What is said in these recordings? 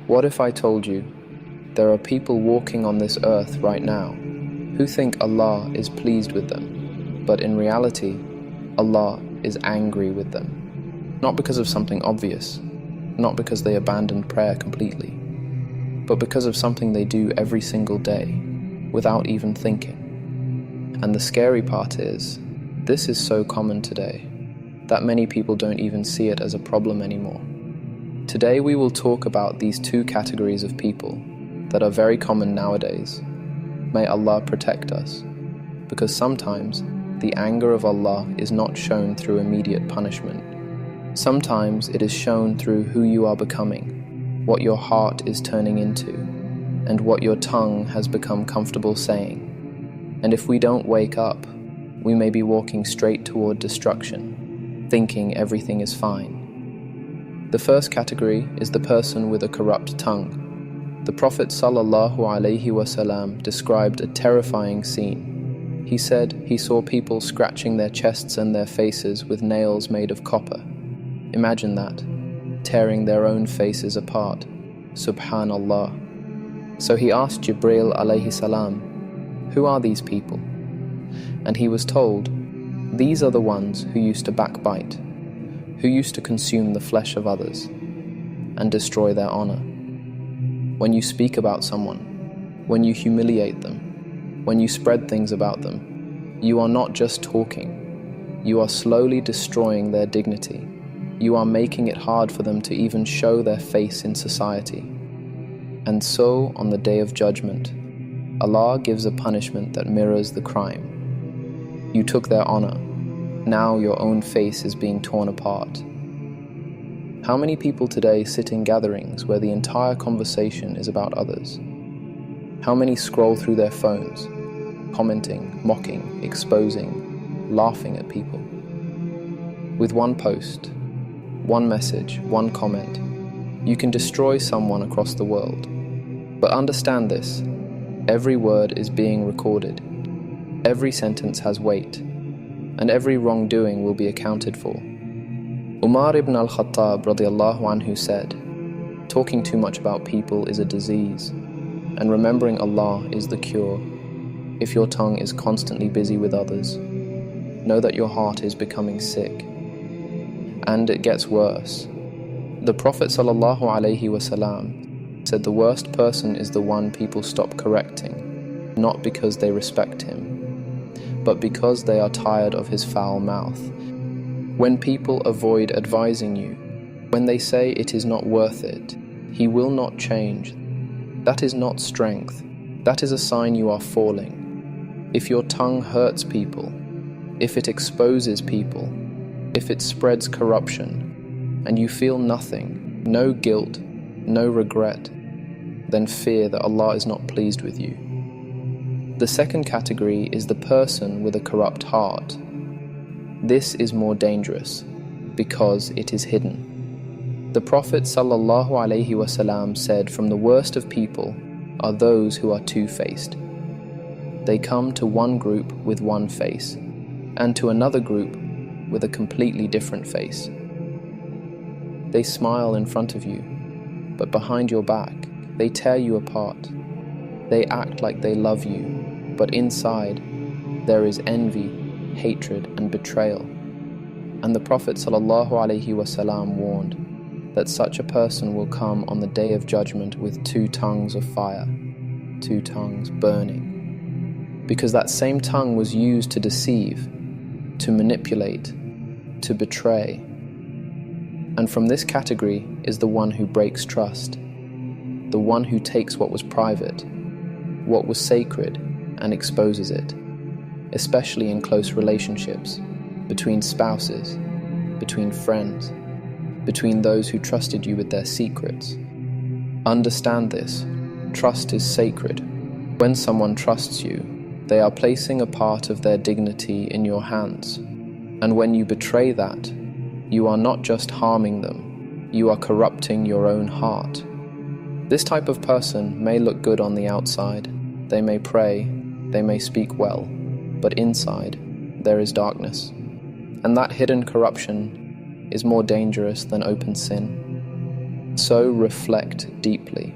What if I told you there are people walking on this earth right now who think Allah is pleased with them, but in reality, Allah is angry with them? Not because of something obvious, not because they abandoned prayer completely, but because of something they do every single day without even thinking. And the scary part is, this is so common today that many people don't even see it as a problem anymore. Today we will talk about these two categories of people that are very common nowadays. May Allah protect us, because sometimes the anger of Allah is not shown through immediate punishment. Sometimes it is shown through who you are becoming, what your heart is turning into, and what your tongue has become comfortable saying. And if we don't wake up, we may be walking straight toward destruction, thinking everything is fine. The first category is the person with a corrupt tongue. The Prophet ﷺ described a terrifying scene. He said he saw people scratching their chests and their faces with nails made of copper. Imagine that, tearing their own faces apart. Subhanallah. So he asked Jibreel alayhi salam, "Who are these people?" And he was told, "These are the ones who used to backbite, who used to consume the flesh of others and destroy their honor. When you speak about someone, when you humiliate them, when you spread things about them, you are not just talking, you are slowly destroying their dignity. You are making it hard for them to even show their face in society. And so, on the Day of Judgment, Allah gives a punishment that mirrors the crime. You took their honor. Now your own face is being torn apart." How many people today sit in gatherings where the entire conversation is about others? How many scroll through their phones, commenting, mocking, exposing, laughing at people? With one post, one message, one comment, you can destroy someone across the world. But understand this, every word is being recorded. Every sentence has weight, and every wrongdoing will be accounted for. Umar ibn al-Khattab radiyallahu anhu said, "Talking too much about people is a disease, and remembering Allah is the cure. If your tongue is constantly busy with others, know that your heart is becoming sick." And it gets worse. The Prophet ﷺ said the worst person is the one people stop correcting, not because they respect him, but because they are tired of his foul mouth. When people avoid advising you, when they say it is not worth it, he will not change. That is not strength. That is a sign you are falling. If your tongue hurts people, if it exposes people, if it spreads corruption, and you feel nothing, no guilt, no regret, then fear that Allah is not pleased with you. The second category is the person with a corrupt heart. This is more dangerous because it is hidden. The Prophet ﷺ said, "From the worst of people are those who are two-faced. They come to one group with one face, and to another group with a completely different face. They smile in front of you, but behind your back, they tear you apart. They act like they love you, but inside, there is envy, hatred, and betrayal." And the Prophet ﷺ warned that such a person will come on the Day of Judgment with two tongues of fire, two tongues burning. Because that same tongue was used to deceive, to manipulate, to betray. And from this category is the one who breaks trust, the one who takes what was private, what was sacred, and exposes it, especially in close relationships, between spouses, between friends, between those who trusted you with their secrets. Understand this, trust is sacred. When someone trusts you, they are placing a part of their dignity in your hands. And when you betray that, you are not just harming them, you are corrupting your own heart. This type of person may look good on the outside, they may pray, they may speak well, but inside there is darkness. And that hidden corruption is more dangerous than open sin. So reflect deeply.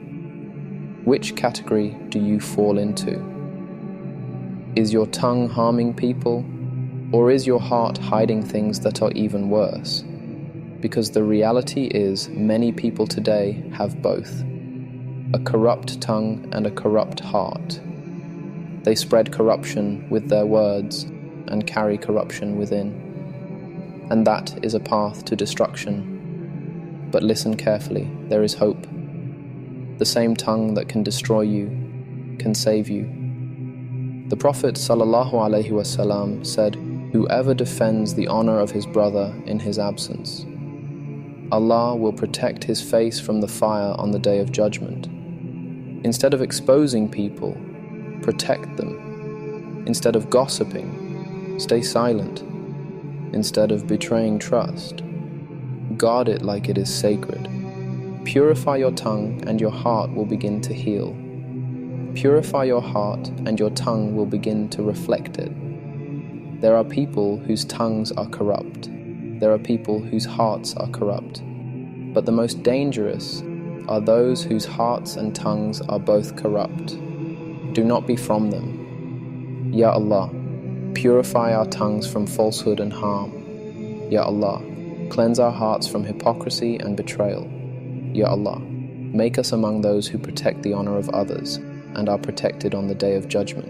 Which category do you fall into? Is your tongue harming people, or is your heart hiding things that are even worse? Because the reality is, many people today have both, a corrupt tongue and a corrupt heart. They spread corruption with their words and carry corruption within. And that is a path to destruction. But listen carefully, there is hope. The same tongue that can destroy you can save you. The Prophet ﷺ said, "Whoever defends the honor of his brother in his absence, Allah will protect his face from the fire on the day of judgment." Instead of exposing people, protect them. Instead of gossiping, stay silent. Instead of betraying trust, guard it like it is sacred. Purify your tongue and your heart will begin to heal. Purify your heart and your tongue will begin to reflect it. There are people whose tongues are corrupt. There are people whose hearts are corrupt. But the most dangerous are those whose hearts and tongues are both corrupt. Do not be from them. Ya Allah, purify our tongues from falsehood and harm. Ya Allah, cleanse our hearts from hypocrisy and betrayal. Ya Allah, make us among those who protect the honor of others and are protected on the day of judgment.